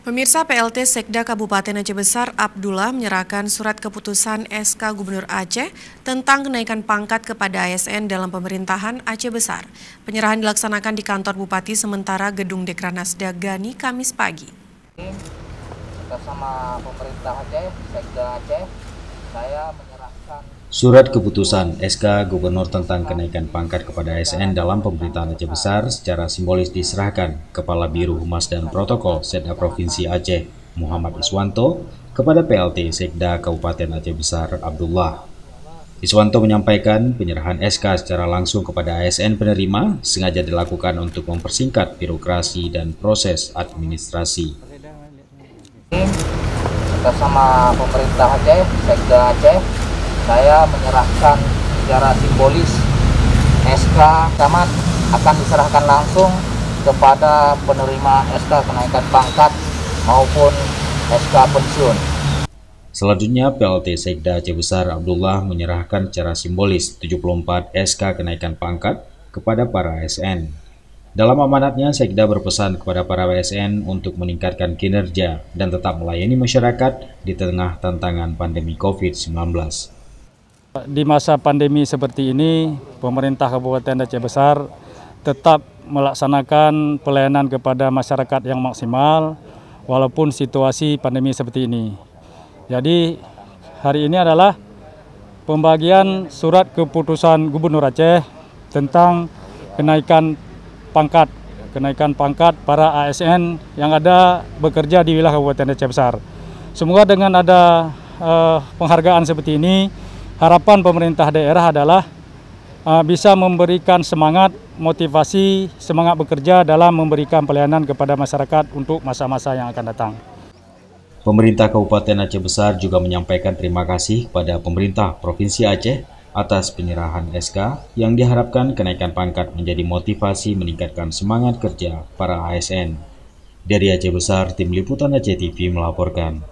Pemirsa, PLT Sekda Kabupaten Aceh Besar Abdullah menyerahkan surat keputusan SK Gubernur Aceh tentang kenaikan pangkat kepada ASN dalam pemerintahan Aceh Besar. Penyerahan dilaksanakan di kantor Bupati sementara Gedung Dekranasda Gani Kamis pagi. Bersama pemerintah Aceh, Sekda Aceh, saya menyerahkan surat keputusan SK Gubernur tentang kenaikan pangkat kepada ASN dalam pemerintahan Aceh Besar secara simbolis diserahkan Kepala Biro Humas dan Protokol Sekda Provinsi Aceh Muhammad Iswanto kepada PLT Sekda Kabupaten Aceh Besar Abdullah. Iswanto menyampaikan penyerahan SK secara langsung kepada ASN penerima sengaja dilakukan untuk mempersingkat birokrasi dan proses administrasi. Bersama pemerintah Aceh, Sekda Aceh, saya menyerahkan secara simbolis SK camat akan diserahkan langsung kepada penerima SK kenaikan pangkat maupun SK pensiun. Selanjutnya, PLT Sekda Aceh Besar Abdullah menyerahkan secara simbolis 74 SK kenaikan pangkat kepada para ASN. Dalam amanatnya, Sekda berpesan kepada para ASN untuk meningkatkan kinerja dan tetap melayani masyarakat di tengah tantangan pandemi COVID-19. Di masa pandemi seperti ini, pemerintah Kabupaten Aceh Besar tetap melaksanakan pelayanan kepada masyarakat yang maksimal walaupun situasi pandemi seperti ini. Jadi hari ini adalah pembagian surat keputusan Gubernur Aceh tentang kenaikan pangkat para ASN yang ada bekerja di wilayah Kabupaten Aceh Besar. Semoga dengan ada penghargaan seperti ini, harapan pemerintah daerah adalah bisa memberikan semangat, motivasi, semangat bekerja dalam memberikan pelayanan kepada masyarakat untuk masa-masa yang akan datang. Pemerintah Kabupaten Aceh Besar juga menyampaikan terima kasih kepada pemerintah Provinsi Aceh atas penyerahan SK yang diharapkan kenaikan pangkat menjadi motivasi meningkatkan semangat kerja para ASN. Dari Aceh Besar, Tim Liputan Aceh TV melaporkan.